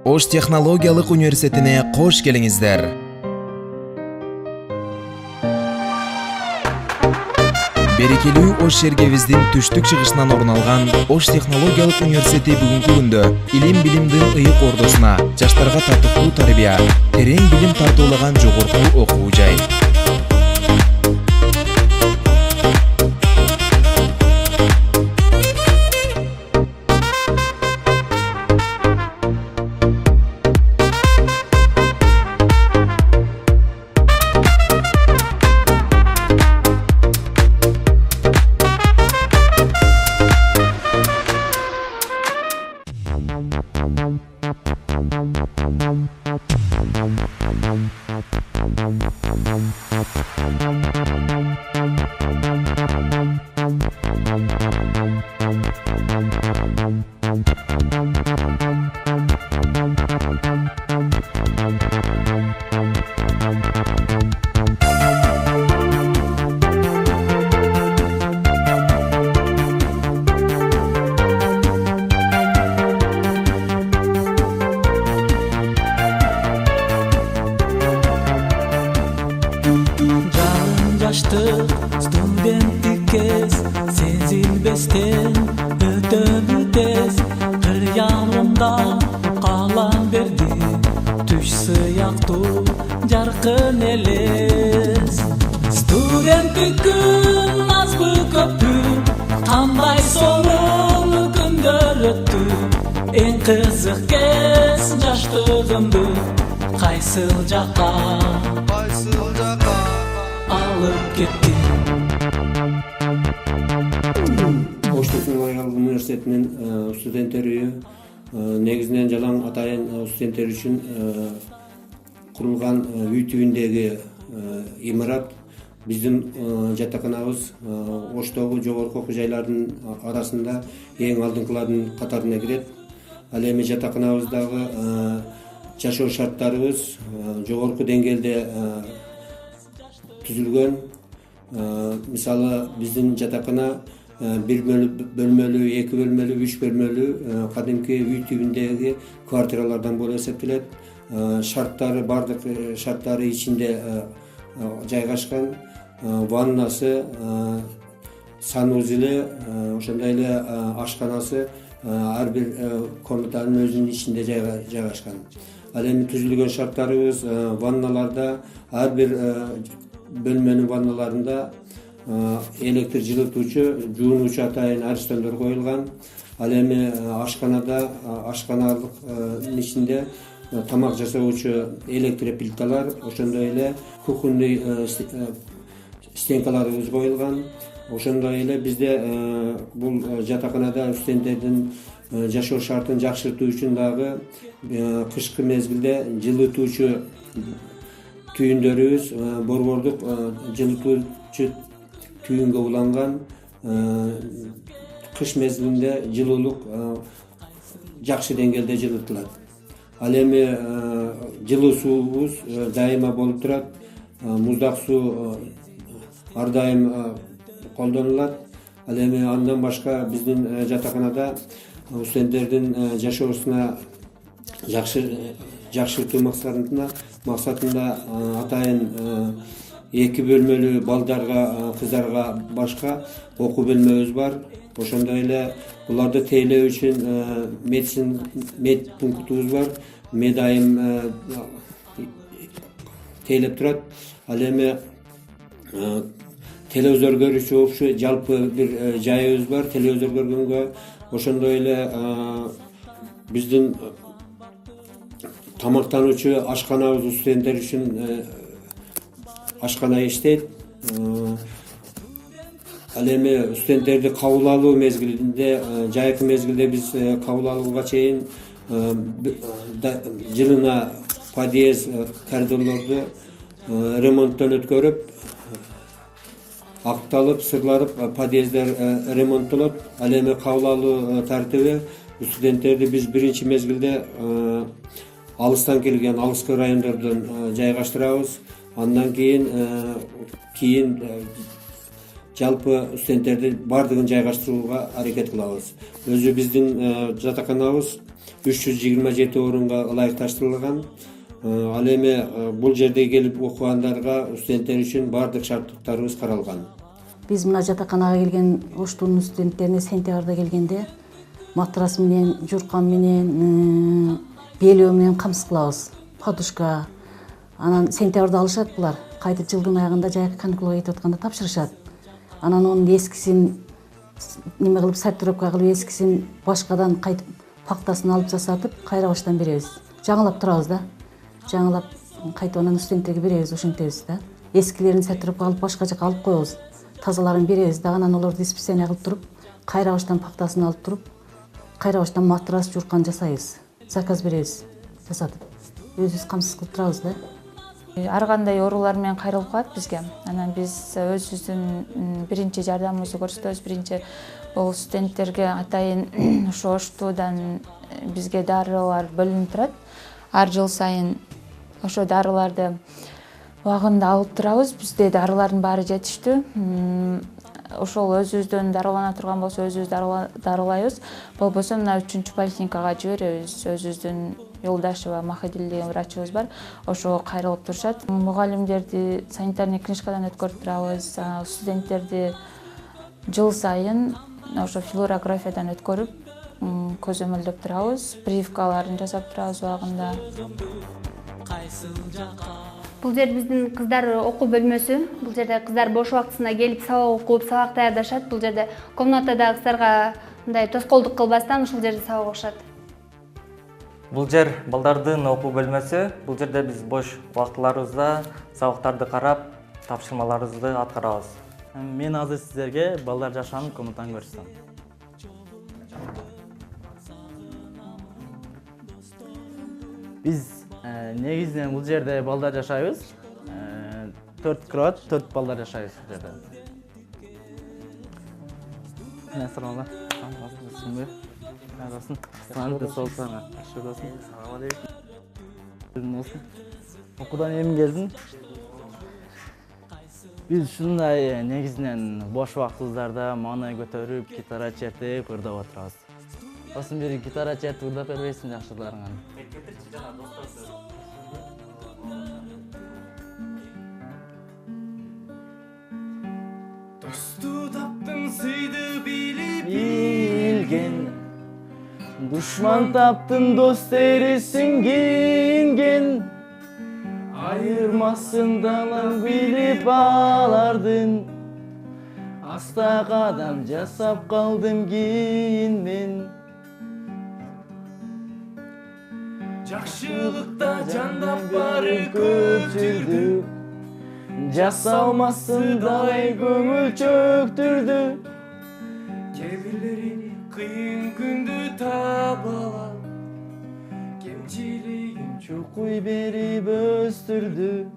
Ош технологиялык университетине кош келиңиздер. Берекелүү Ош шергебиздин түштүк чыгышынан орун алган Ош технологиялык университети бүгүнкү күндө илим билимдин ыйык ордосуна, жаштарга татыктуу тарбия, терең билим тартуулаган жогорку окуу жай. Студенттик кез сезилбестен өтөдү тез, кыр ягымда калам берди, түш сыяктуу жаркын элес. Студенттик күн азбы көппү, кандай сонун күндөр өттү, эң кызык кез жаштыгымды кайсыл жакка алып кетти. Ош технологиялык университетинин студенттери негизинен жалаң атайын студенттер үчүн курулган үй түбүндөгү имарат биздин жатаканабыз Оштогу жогорку окуу жайлардын арасында эң алдыңкылардын катарына кирет. Ал эми жатаканабыздагы жашоо шарттарыбыз жогорку деңгээлде түзүлгөн. Мисалы биздин жатакана 1 бөлмөлүү, 2 бөлмөлүү, 3 бөлмөлүү кадимки үй түбүндөгү квартиралардан болуп эсептелет. Шарттары, бардык шарттары ичинде жайгашкан. Ваннасы, санузелі, ошондой эле ашканасы ар бир комнатанын өзүнүн ичинде жайгашкан. Ал эми түзүлгөн шарттарыбыз ванналарда ар бир бөлмөнүн ванналарында электр жылытуучу, жуунуучу атайын аристондор коюлган. Ал эми ашканада, ашканалык ичинде тамак жасоочу электроплиталар, ошондой эле кухонный стенкаларыбыз коюлган. Ошондой эле бизде бул жатаканада студенттердин жашоо шартын жакшыртуу үчүн дагы кышкы мезгилде жылытуучу түйүндөрүбүз, борбордук жылытуучу түйүнгө уланган. Кыш мезгилинде жылуулук жакшы деңгээлде жылытылат. Ал эми жылуу суубуз дайыма болуп турат. Муздак суу ар дайым колдонулат. Ал эми андан башка биздин жатаканада студенттердин жашоосуна жакшыртуу максатында атайын 2 бөлмөлүү балдарга, кыздарга башка окуу бөлмөбүз бар. Ошондой эле буларды тейлөө үчүн мед пунктубуз бар. Мед айым тейлеп турат. Ал эми телевизор көрүүчү опшу жалпы бир жайыбыз бар. Телевизор көргөнгө, ошондой эле биздин тамактануучу ашканабыз студенттер үчүн ашкана иштейт. Ал эми студенттерди кабыл алуу мезгилинде, жайкы мезгилде биз кабыл алууга чейин жылына подъезд, коридорлорду ремонттон өткөрүп, акталып, сырларып, подъезддер ремонттолот. Ал эми кабыл алуу тартиби студенттерди биз биринчи мезгилде алыстан келген, алыскы райондордон жайгаштырабыз. Андан кийин жалпы студенттерди баардыгын жайгаштырууга аракет кылабыз. Өзү биздин жатаканабыз 327 орунга ылайыкташтырылган. Ал эми бул жерде келип окугандарга студенттер үчүн баардык шарттарыбыз каралган. Биз мына жатаканага келген Оштун студенттерине сентябрда келгенде матрас менен, журкан менен, белөө менен камсыз кылабыз. Подушка. Анан сентябрда алышат булар. Кайта жылдын аягында жайкы каникулга кетип атканда тапшырышат. Анан онун эскисин неме кылып сортировка кылып эскисин башкадан кайтып пактасын алып жасатып, кайра баштан беребиз. Жаңылап турабыз да. Жаңылап кайтып анан студенттерге беребиз, ошентебиз да. Эскилерин сортировка кылып башка жака алып коебуз. Тазаларын беребиз да, анан олорду расписание кылып туруп, кайра баштан пактасын алып туруп, кайра баштан матрас, журкан жасайбыз. Заказ беребиз, жасатып. Өзүбүз камсыз кылып турабыз да. Ар кандай оорулар менен кайрылып калат бизге. Анан биз өзүбүздүн биринчи жардамыбызды көрсөтөбүз. Биринчи бул студенттерге атайын ошо Оштудан бизге дарылар бөлүнүп турат. Ар жыл сайын ошо дарыларды убагында алып турабыз. Бизде дарылардын баары жетиштүү. Ошол өзүбүздөн дарылана турган болсо өзүбүз дарылайбыз. Болбосо мына 3-чү поликлиникага жиберебиз. Өзүбүздүн Юлдашева Махадил деген врачыбыз бар. Ошо кайрылып турушат. Мугалимдерди санитарный книжкадан өткөрүп турабыз. Студенттерди жыл сайын ошо флюорографиядан өткөрүп, көзөмөлдөп турабыз. Прививкаларын жасап турабыз убагында. Бул жер биздин кыздар окуу бөлмөсү. Бул жерде кыздар бош убактысында келип сабак окуп, сабак даярдашат. Бул жерде комнатада кыздарга мындай тоскоолдук кылбастан ушул жерде сабак окушат. Бул жер балдардын окуу бөлмөсү. Бул жерде биз бош убактыларыбызда сабактарды карап, тапшырмаларыбызды аткарабыз. Мен азыр сиздерге балдар жашаганын комнатаны көрсөтөм. Биз негизинен бул жерде балдар жашайбыз. 4 кровать, 4 балдар жашайбыз бул жерде. Ассалам алейкум. Окуудан эми келдим. Биз ушундай негизинен бош убактыбыздарда маны көтөрүп, гитара чертип, ырдап отурабыз. Осун бир гитара чертип ырдап бербейсиң жакшыларыңа. Досту таптым, сыйды билген. Душман таптын, дос терисин кийинген. Айырмасын далам билип алардын. Аста кадам жасап калдым кийин мен. Жакшылыкта жандап бары көпчүлдү. Жасалмасын далай көңүл чөктүрдү. Кебирлерин кыйын күндү табала. Кемчилигин чукуй берип өстүрдү.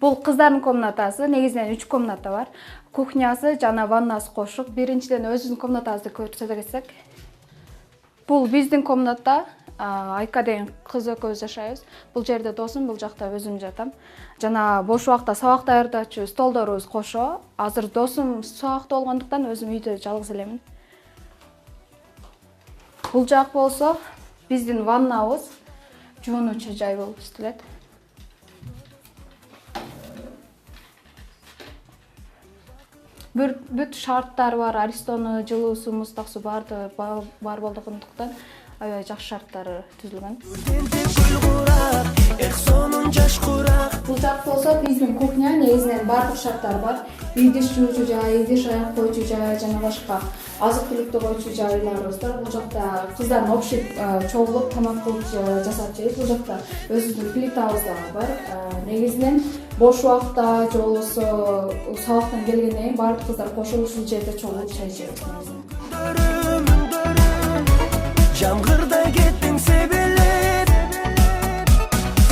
Бул кыздардын комнатасы. Негизинен 3 комната бар. Кухнясы жана ваннасы кошук. Биринчиден өзүбүздүн комнатабызды көрсөтө кетсек. Бул биздин комната. Айка деген кыз экөөбүз жашайбыз. Бул жерде досум, бул жакта өзүм жатам. Жана бош убакта сабак даярдачу столдорубуз кошо. Азыр досум сабакта болгондуктан өзүм үйдө жалгыз элемин. Бул жак болсо биздин ваннабыз, жуунуучу жай болуп иштелет. Бүт шарттар бар, Аристона, жылуусу, муздак суу бар болгондуктан аябай жакшы шарттары түзүлгөн. Бул жак болсо биздин кухня, негизинен бардык шарттар бар. Идиш жуучу жай, идиш аяк койчу жай жана башка азык-түлүктү койчу жайларыбыз бар. Бул жакта кыздардын общий чогулуп тамак кылып жасап жейт. Бул жакта өзүбүздүн плитабыз дагы бар. Негизинен бош убакта же болбосо сабактан келгенден кийин бардык кыздар кошулуп ушул жерде чогулуп чай ичебиз. Жамгырда кеттиң себелеп,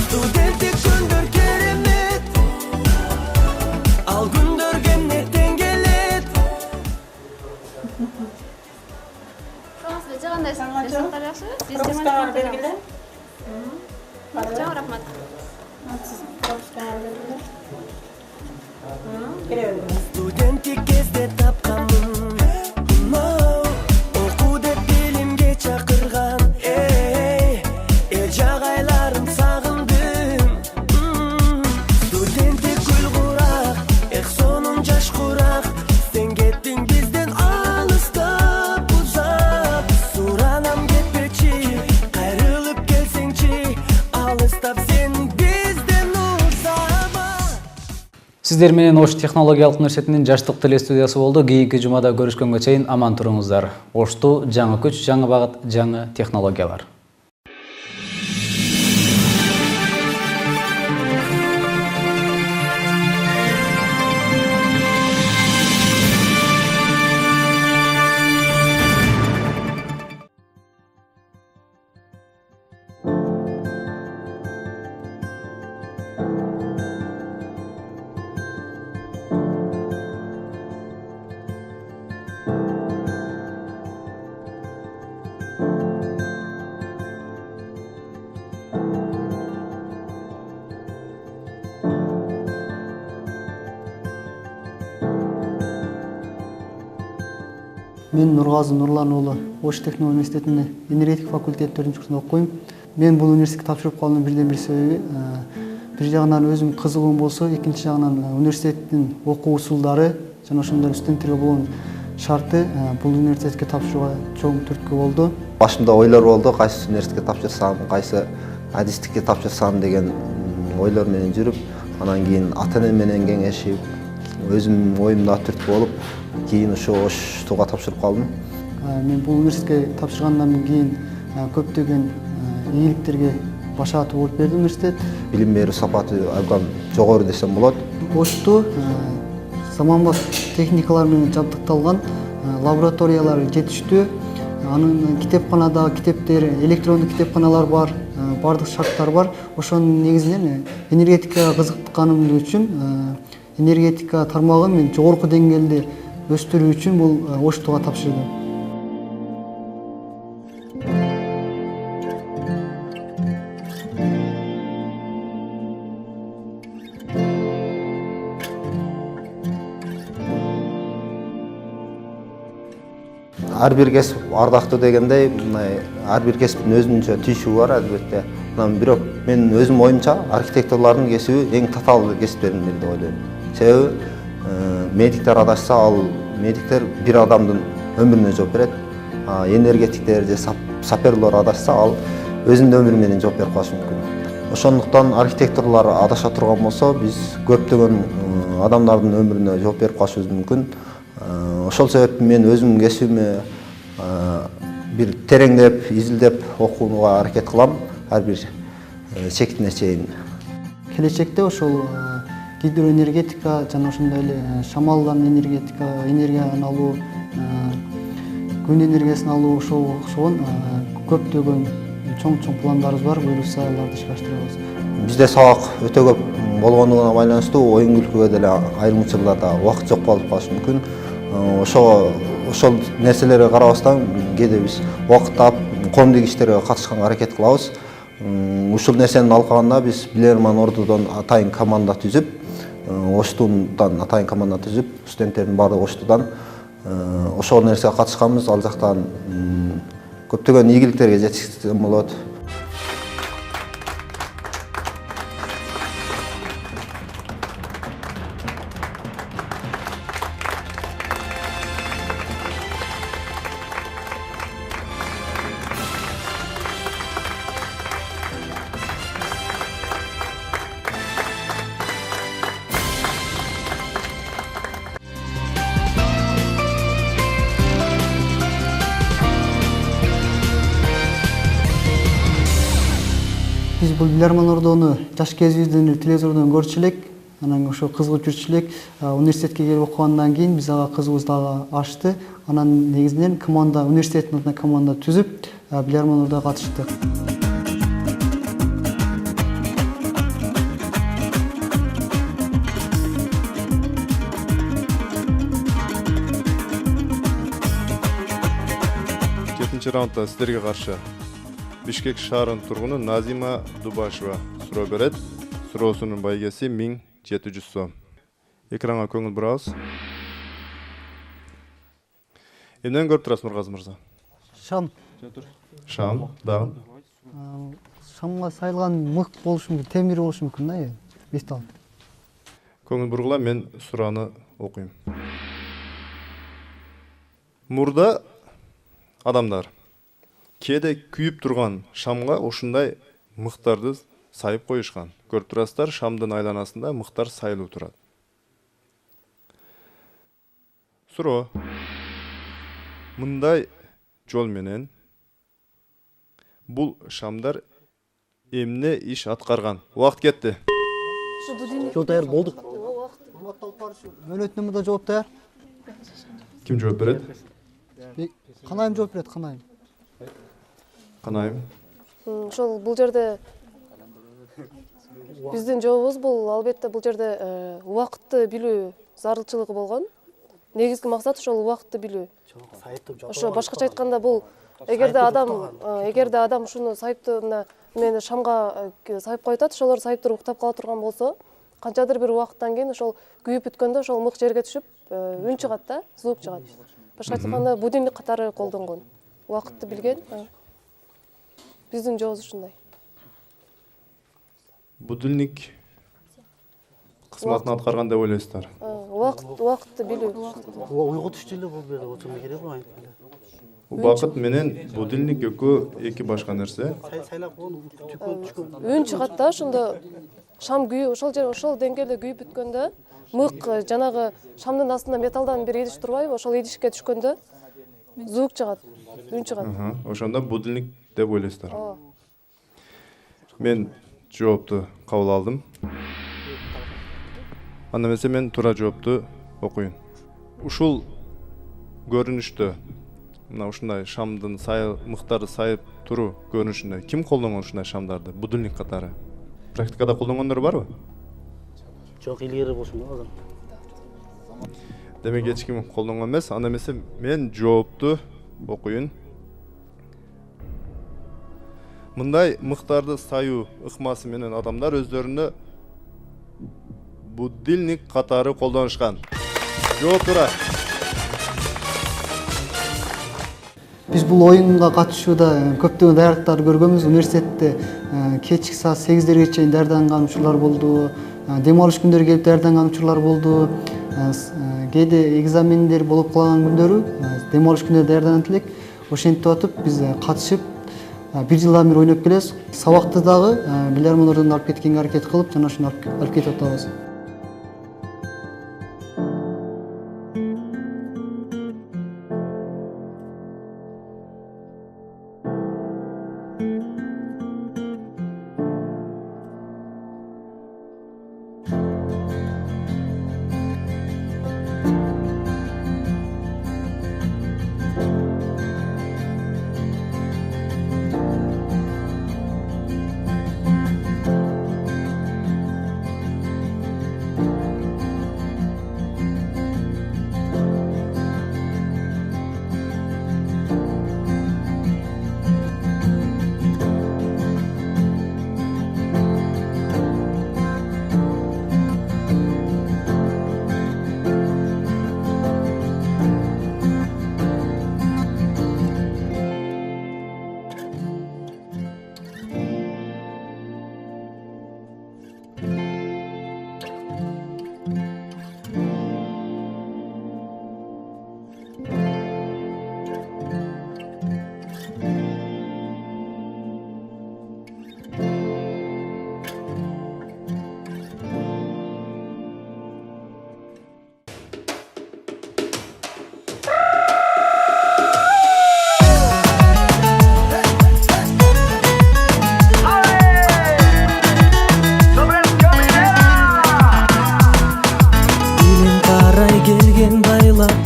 студенттик күндөр керемет, ал күндөр кемнеттен келет. Шоңызды жығандайсың, жашақтар жақсы? Біз жығандайсың белгілі? Жаңа рахмат. Студенттик кезде тапканмын окуу деп билимге чакырган эл жагайларын сагындым студенттик гүл курак сонун жаш курак сен кеттиң бизден алыстап узап суранам кетпечи кайрылып келсеңчи алыстап сен бизден узап. Сиздер менен Ош технологиялык университетинин жаштык теле студиясы болду. Кийинки жумада көрүшкөнгө чейин аман туруңуздар. Ошту жаңы күч, жаңы багыт, жаңы технологиялар. Мен Нургазы Нурлан уулу Ош технология университетинде энергетика факультети 4-курсунда окуйм. Мен бул университетке тапшырып калганымдын бирден бир себеби бир жагынан өзүм кызыгуум болсо, экинчи жагынан университеттин окуу усулдары жана ошондой студенттерге болгон шарты бул университетке тапшырууга чоң түрткү болду. Башымда ойлор болду, кайсы университетке тапшырсам, кайсы адистикке тапшырсам деген ойлор менен жүрүп, анан кийин ата-энем менен кеңешип, өзүм оюмда түрткү болуп, кийин ошо Оштуга тапшырып калдым. Мен бул университетке тапшыргандан кийин көптөгөн ийгиликтерге башааты болуп берди университет. Билим берүү сапаты абдан жогору десем болот. Ошту заманбап техникалар менен жабдыкталган, лабораториялары жетиштүү. Анын китепканада китептер, электрондук китепканалар бар, бардык шарттар бар. Ошонун негизинен энергетикага кызыкканым үчүн энергетика тармагын мен жогорку деңгээлде өстүрүү үчүн бул Оштуга тапшырдым. Ар бир кесип ардактуу дегендей, ар бир кесиптин өзүнчө түйшүгү бар албетте. Бирок мен өзүм оюмча архитекторлордун кесиби эң татаал кесиптердин бири деп ойлойм. Себеби медиктер адашса, ал медиктер бир адамдын өмүрүнө жооп берет. Энергетиктер же саперлор адашса, ал өзүнүн өмүрү менен жооп берип калышы мүмкүн. Ошондуктан архитекторлор адаша турган болсо, биз көптөгөн адамдардын өмүрүнө жооп берип калышыбыз мүмкүн. Ошол себептен мен өзүмдүн кесибиме бир тереңдеп, изилдеп окууга аракет кылам, ар бир чектине чейин. Келечекте ошол гидроэнергетика жана ошондой эле шамалдан энергияны алуу, күн энергиясын алуу окшогон көптөгөн чоң пландарыбыз бар. Буюрса аларды ишке ашырабыз. Бизде сабак өтө көп болгондугуна байланыштуу оюн күлкүгө деле айрым учурларда убакыт жок болуп калышы мүмкүн. Ошол нерселерге карабастан кээде биз убакыт таап коомдук иштерге катышканга аракет кылабыз. Ушул нерсени алкаганда биз Билерман Ордудон атайын команда түзүп, Оштундан атайын команда түзүп, студенттердин баардыгы Оштудан ошол нерсеге катышканбыз. Ал жактан көптөгөн ийгиликтерге жетишсем болот. Биз бул Билерман Ордону жаш кезибизден телевизордон көрчү элек, анан ошо кызыгып жүрчү элек. Университетке келип окугандан кийин биз ага кызыгыбыз дагы ачты. Анан негизинен команда, университеттин атынан команда түзүп, Билерман Ордого катыштык. Жетинчи раундда сиздерге каршы Бишкек шаарынын тургуну Назима Дубашева суроо берет. Суроосунун байгеси 1700 сом. Экранга көңүл бурабыз. Эмнени көрүп турасыз Нургазы мырза? Шам. Шам, дагы. Шамга сайылган мык болушу мүмкүн, темир болушу мүмкүн да, металл. Көңүл бургула, мен сураны окуйм. Мурда адамдар кээде күйүп турган шамга ушундай мыктарды сайып коюшкан. Көрүп турасыздар, шамдын айланасында мыктар сайылып турат. Суроо. Мындай жол менен бул шамдар эмне иш аткарган? Убакыт кетти. Жол даяр болду. Мөөнөтүнө мында жооп даяр. Ким жооп берет? Канайым жооп берет, канайым. Канайым. Ошол бул жерде биздин жообубуз бул албетте бул жерде убакытты билүү зарылчылыгы болгон. Негизги максат ошол убакытты билүү. Ошо башкача айтканда бул эгерде адам ушуну сайыптуу мени шамга сайып коюп атат, ошолор сайып туруп уктап кала турган болсо, канчадыр бир убакыттан кийин ошол күйүп бүткөндө ошол мык жерге түшүп үн чыгат да, звук чыгат. Башка айтканда будильник катары колдонгон. Убакытты билген. Биздин жообубуз ушундай. Будильник кызматын аткарган деп ойлойсуздар? Убакытты билүү. Уйгутуш деле бул берде, ошондой керек го айтканда. Убакыт менен будильник экөө эки башка нерсе. Сайлап түшкөн. Үн чыгат да, ошондо шам күйүп, ошол деңгээлде күйүп бүткөндө мык жанагы шамдын астында металлдан бир идиш турбайбы? Ошол идишке түшкөндө звук чыгат, үн чыгат. Ошондо будильник деп ойлойсуздар. Мен жоопту кабыл алдым. Анда эмесе мен туура жоопту окуйм. Ушул көрүнүштө мына ушундай шамдын мыктары сайып туруу көрүнүшүндө ким колдонгон ушундай шамдарды? Будильник катары. Практикада колдонгондор барбы? Жок, илгери болсун азыр. Демек эч ким колдонгон эмес. Анда эмесе мен жоопту окуйм. Мындай мыктарды сайуу ыкмасы менен адамдар өздөрүнө будильник катары колдонушкан. Жооп туура. Биз бул оюнга катышууда көптөгөн даярдыктарды көргөнбүз. Университетте кечки саат 8-дерге чейин даярданган учурлар болду. Дем алыш күндөрү келип даярданган учурлар болду. Кээде экзамендер болуп калган күндөрү дем алыш күндөрү даярданат элек. Ошентип атып биз катышып бир жылдан бери ойноп келебиз. Сабакты дагы билармонордон алып кеткенге аракет кылып, жана ушуну алып кетип атабыз.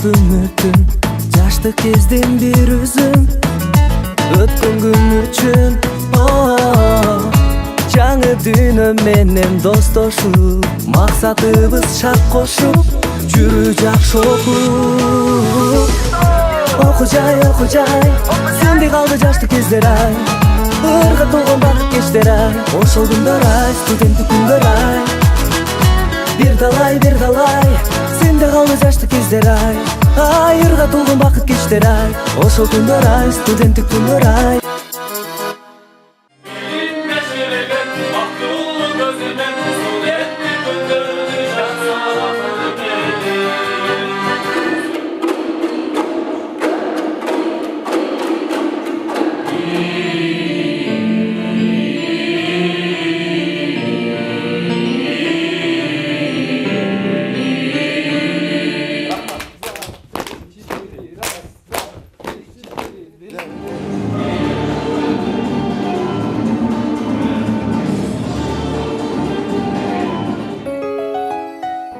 үмүтүм жаштык кезден бир өзүм өткөн күн үчүн жаңы дүйнө менен достошуп максатыбыз шарт кошуп жүрүү жакшы окуу жай сөнбөй калды жаштык кездер ай ырга толгон бакыт кечтер ай ошол күндөр ай студенттик күндөр ай бир талай сенде калды жаштык кездер ай, айырга толгон бакыт кечтер ай, ошол күндөр ай, студенттик күндөр ай.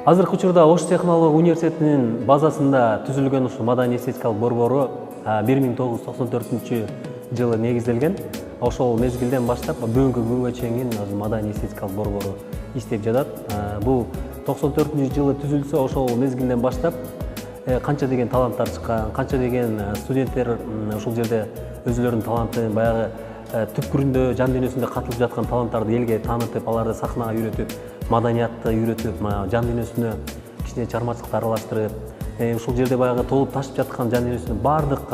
Азыркы учурда Ош технология университетинин базасында түзүлгөн ушул маданий эстетикалык борбору 1994 жылы негизделген. Ошол мезгилден баштап бүгүнкү күнгө чейин маданий эстетикалык борбору иштеп жатат. Бул 94 жылы түзүлсө, ошол мезгилден баштап канча деген таланттар чыккан, канча деген студенттер ушул жерде өзүлөрүнүн талантын баягы түпкүрүндө, жан дүйнөсүндө катылып жаткан таланттарды элге таанытып, аларды сахнага үйрөтүп, маданиятты үйрөтүп, жан дүйнөсүнө кичине чыгармачылыкты аралаштырып, ушул жерде баягы толуп ташып жаткан жан дүйнөсүнүн баардык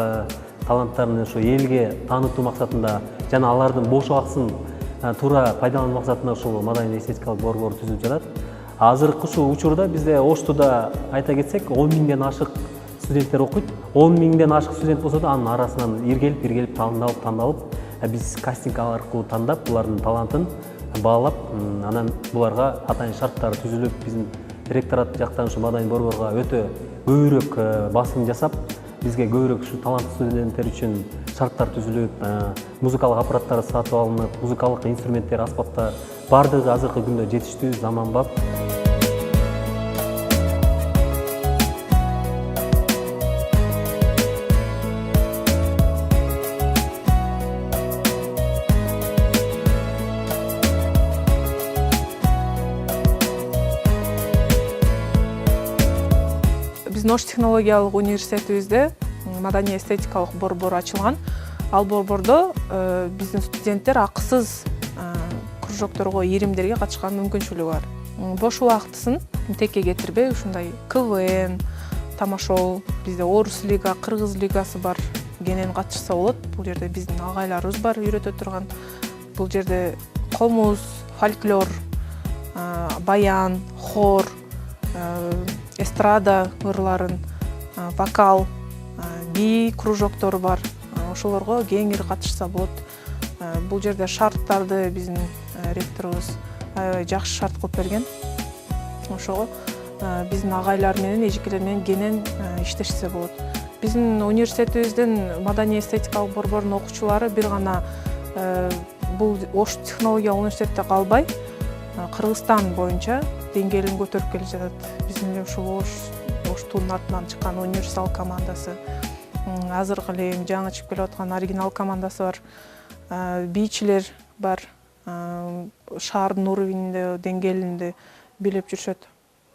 таланттарын ошо элге таанытуу максатында жана алардын бош убактысын туура пайдалануу максатында ушул маданий эстетикалык борбор түзүлүп жатат. Азыркы ушул учурда бизде Оштуда айта кетсек 10 миңден ашык студенттер окуйт. 10 миңден ашык студент болсо да анын арасынан иргелип тандалып, биз кастинг аркылуу тандап, булардын талантын баалап, анан буларга атайын шарттар түзүлүп, биздин ректорат жактан ушу маданий борборго өтө көбүрөөк басым жасап, бизге көбүрөөк ушу таланттуу студенттер үчүн шарттар түзүлүп, музыкалык аппараттар сатып алынып, музыкалык инструменттер, аспаптар бардыгы азыркы күндө жетиштүү, заманбап. Биздин Ош технологиялык университетибизде маданий эстетикалык борбор ачылган. Ал борбордо биздин студенттер акысыз кружокторго, иримдерге катышкан мүмкүнчүлүгү бар. Бош убактысын текке кетирбей, ушундай КВН, тамашол, бизде Орус лига, Кыргыз лигасы бар, кенен катышса болот. Бул жерде биздин агайларыбыз бар үйрөтө турган. Бул жерде комуз, фольклор, баян, хор, эстрада ырларын, вокал, би кружоктору бар. Ошолорго кеңири катышса болот. Бул жерде шарттарды биздин ректорубуз аябай жакшы шарт кылып берген. Ошого биздин агайлар менен, эжекелер менен кенен иштешсе болот. Биздин университетибиздин маданий эстетикалык борборунун окуучулары бир гана бул Ош технологиялык университетте калбай, Кыргызстан боюнча деңгээлин көтөрүп келе жатат. Биздин эле ушул Оштун атынан чыккан универсал командасы, азыркы эле жаңы чыгып келе аткан оригинал командасы бар, бийчилер бар, шаардын уровенинде, деңгээлинде билеп жүрүшөт.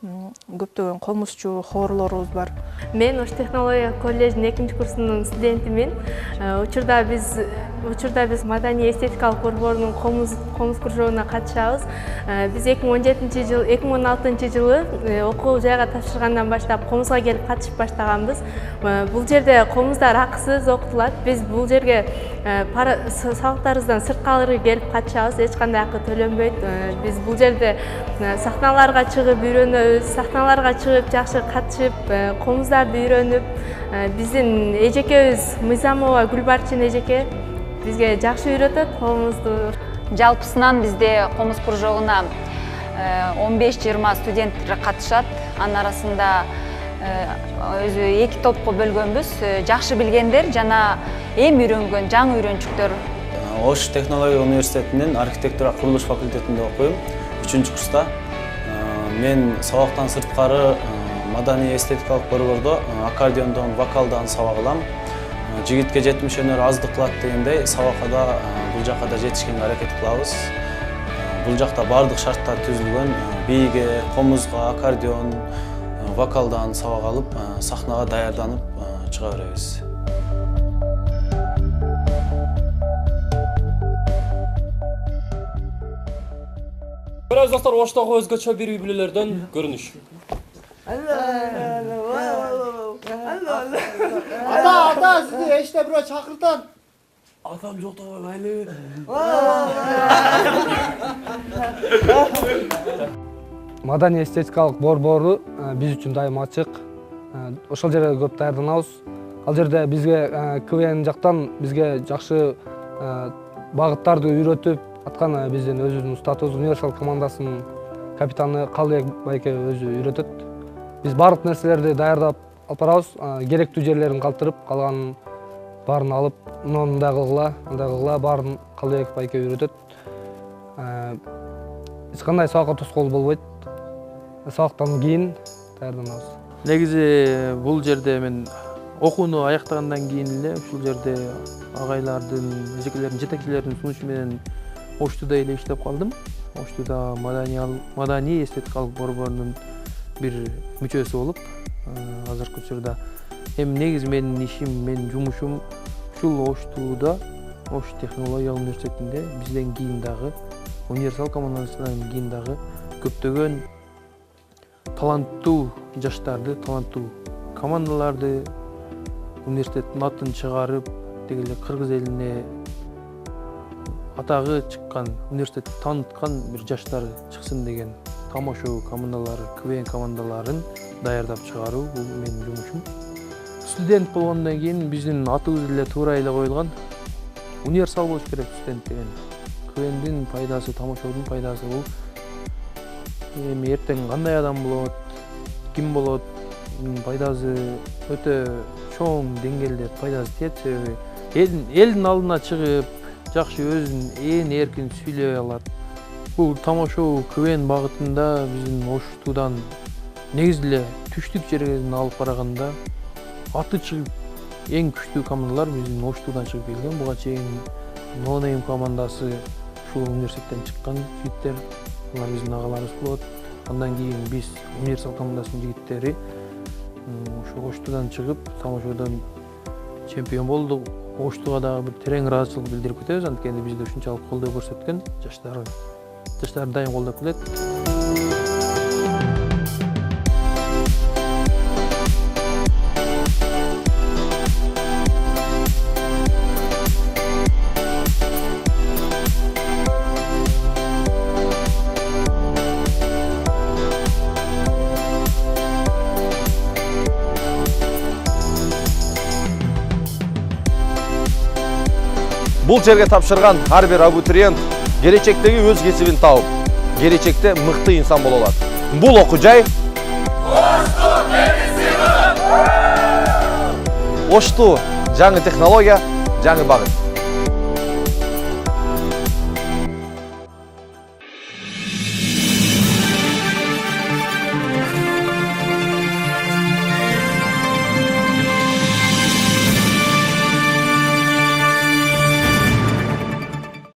Көптөгөн комузчу, хорлорубуз бар. Мен Ош технология коллежинин 2-нчи курсунун студентимин. Учурда биз маданий эстетикалык борборунун комуз кружогуна катышабыз. Биз 2016 жылы окуу жайга тапшыргандан баштап комузга келип катышып баштаганбыз. Бул жерде комуздар акысыз окутулат. Биз бул жерге сабактарыбыздан сырткары келип катышабыз, эч кандай акы төлөнбөйт. Биз бул жерде сахналарга чыгып үйрөнөбүз, сахналарга чыгып жакшы катышып, комуздарды үйрөнүп, биздин эжекебиз Мыйзамова Гүлбарчын эжеке бизге жакшы үйрөтөт комузду. Жалпысынан бизде комуз кружогуна 15-20 студент катышат. Анын арасында өзү 2 топко бөлгөнбүз. Жакшы билгендер жана эми үйрөнгөн жаңы үйрөнчүктөр. Ош технология университетинин архитектура курулуш факультетинде окуйм, 3-курста. Мен сабактан сырткары маданий эстетикалык борбордо аккордеондон, вокалдан сабак алам. Жигитке жетимиш өнөр аздык кылат дегендей, сабакка да бул жакка да жетишкенге аракет кылабыз. Бул жакта бардык шарттар түзүлгөн. Бийге, комузга, аккордеон, вокалдан сабак алып, сахнага даярданып чыга беребиз. Көрөбүз достор, Оштогу өзгөчө бир үй-бүлөлөрдөн көрүнүш. Ата, сізді еште бирөө чакыртат. Адам жок да айлы. Маданий эстетикалык борбору биз үчүн дайым ачык. Ошол жерде көп даярданабыз. Ал жерде бизге КВН жактан бизге жакшы багыттарды үйрөтүп аткан биздин өзүбүздүн устатыбыз универсал командасынын капитаны Калыбек байке өзү үйрөтөт. Биз барлык нерселерди даярдап алып барабыз. Керектүү жерлерин калтырып, калганын баарын алып, мындай кылгыла, андай кылгыла, баарын Калыбек байке үйрөтөт. Эч кандай сабакка тоскоол болбойт. Сабактан кийин даярданабыз. Негизи бул жерде мен окууну аяктагандан кийин эле ушул жерде агайлардын, эжекелердин, жетекчилердин сунушу менен Оштуда эле иштеп калдым. Оштуда маданий эстетикалык борборунун бир мүчөсү болуп, азыркы учурда эми негизи менин ишим, менин жумушум ушул Оштуда, Ош технология университетинде бизден кийин дагы универсал командасынан кийин дагы көптөгөн таланттуу жаштарды, таланттуу командаларды университеттин атын чыгарып, дегеле кыргыз элине атагы чыккан, университетти тааныткан бир жаштар чыксын деген тамошо командалары, КВН командаларын даярдап чыгаруу бул менин жумушум. Студент болгондон кийин биздин атыбыз эле туура эле коюлган. Универсал болуш керек студент деген. КВНдин пайдасы, тамошодун пайдасы бул эми эртең кандай адам болот, ким болот, пайдасы өтө чоң деңгээлде пайдасы тиет. Себеби элдин алдына чыгып, жакшы өзүн эркин сүйлөй алат. Бул тамошо КВН багытында биздин Оштудан негизи эле түштүк жерге алып караганда аты чыгып эң күчтүү командалар биздин Оштудан чыгып келген. Буга чейин Нонейм командасы ушул университеттен чыккан жигиттер, алар биздин агаларыбыз болот. Андан кийин биз универсал командасынын жигиттери ошо Оштудан чыгып, тамошодон чемпион болдук. Оштуга дагы бир терең ыраазычылык билдирип кетебиз, анткени бизди ушунчалык колдоо көрсөткөн жаштар дайым колдоп келет. Бул жерге тапшырган ар бир абитуриент келечектеги өз кесибин тауып, келечекте мыкты инсан боло алат. Бул окуу жай Ошту жаңы технология, жаңы багыт.